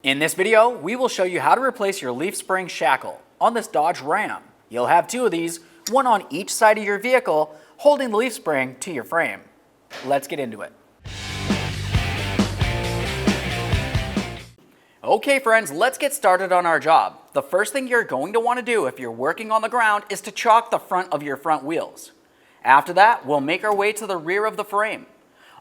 In this video, we will show you how to replace your leaf spring shackle on this Dodge Ram. You'll have two of these, one on each side of your vehicle, holding the leaf spring to your frame. Let's get into it. Okay friends, let's get started on our job. The first thing you're going to want to do if you're working on the ground is to chock the front of your front wheels. After that, we'll make our way to the rear of the frame.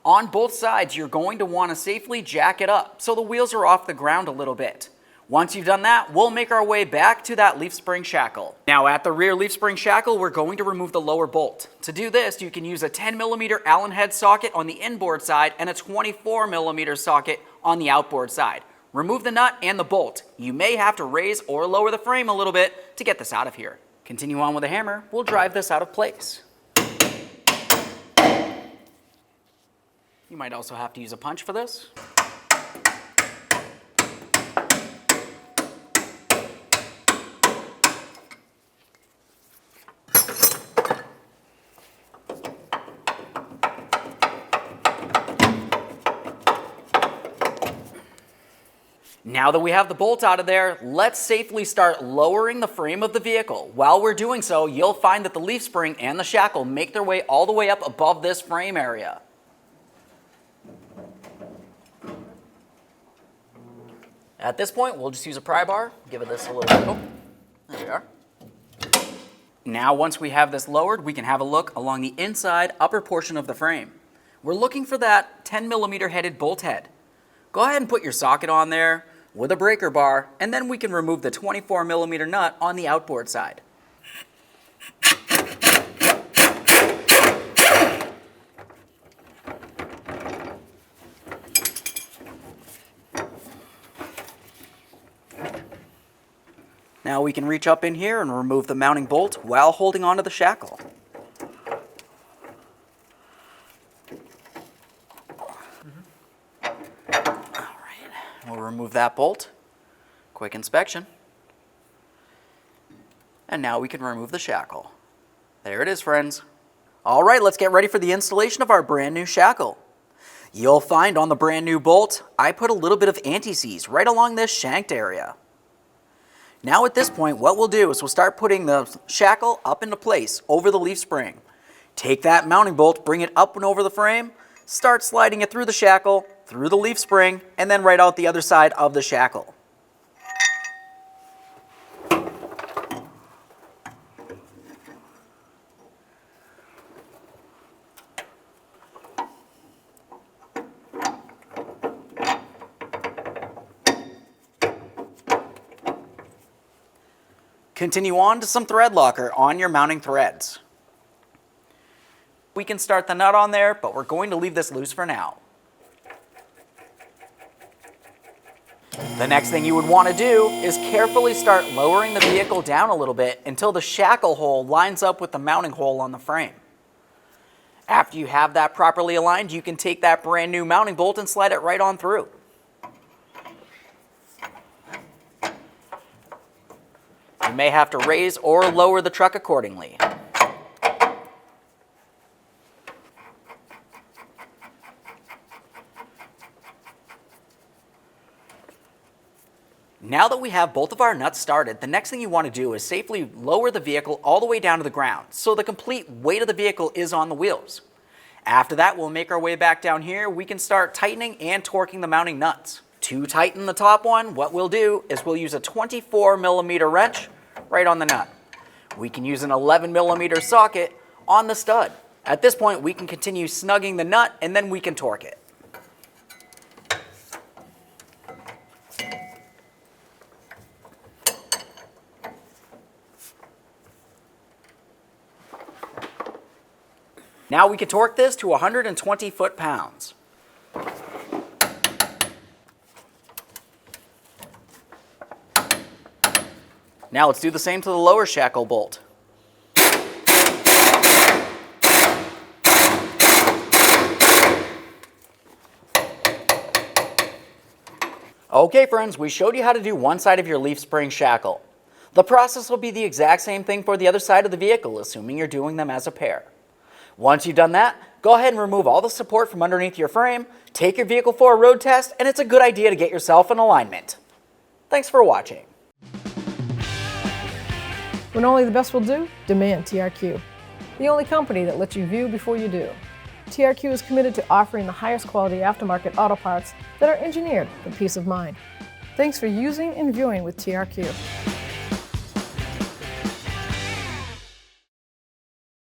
On both sides, you're going to want to safely jack it up so the wheels are off the ground a little bit. Once you've done that, we'll make our way back to that leaf spring shackle. Now at the rear leaf spring shackle, we're going to remove the lower bolt. To do this, you can use a 10mm Allen head socket on the inboard side and a 24mm socket on the outboard side. Remove the nut and the bolt. You may have to raise or lower the frame a little bit to get this out of here. Continue on with a hammer, we'll drive this out of place. You might also have to use a punch for this. Now that we have the bolt out of there, let's safely start lowering the frame of the vehicle. While we're doing so, you'll find that the leaf spring and the shackle make their way all the way up above this frame area. At this point, we'll just use a pry bar, give it this a little wiggle. There we are. Now, once we have this lowered, we can have a look along the inside upper portion of the frame. We're looking for that 10mm headed bolt head. Go ahead and put your socket on there with a breaker bar, and then we can remove the 24mm nut on the outboard side. Now we can reach up in here and remove the mounting bolt while holding onto the shackle. Alright, we'll remove that bolt. Quick inspection. And now we can remove the shackle. There it is, friends. Alright, let's get ready for the installation of our brand new shackle. You'll find on the brand new bolt, I put a little bit of anti-seize right along this shanked area. Now at this point, what we'll do is we'll start putting the shackle up into place over the leaf spring. Take that mounting bolt, bring it up and over the frame, start sliding it through the shackle, through the leaf spring, and then right out the other side of the shackle. Continue on to some thread locker on your mounting threads. We can start the nut on there, but we're going to leave this loose for now. The next thing you would want to do is carefully start lowering the vehicle down a little bit until the shackle hole lines up with the mounting hole on the frame. After you have that properly aligned, you can take that brand new mounting bolt and slide it right on through. You may have to raise or lower the truck accordingly. Now that we have both of our nuts started, the next thing you want to do is safely lower the vehicle all the way down to the ground so the complete weight of the vehicle is on the wheels. After that, we'll make our way back down here. We can start tightening and torquing the mounting nuts. To tighten the top one, what we'll do is we'll use a 24mm wrench right on the nut. We can use an 11mm socket on the stud. At this point, we can continue snugging the nut and then we can torque it. Now we can torque this to 120 foot-pounds. Now let's do the same to the lower shackle bolt. Okay friends, we showed you how to do one side of your leaf spring shackle. The process will be the exact same thing for the other side of the vehicle, assuming you're doing them as a pair. Once you've done that, go ahead and remove all the support from underneath your frame, take your vehicle for a road test, and it's a good idea to get yourself in alignment. Thanks for watching. When only the best will do, demand TRQ. The only company that lets you view before you do. TRQ is committed to offering the highest quality aftermarket auto parts that are engineered for peace of mind. Thanks for using and viewing with TRQ.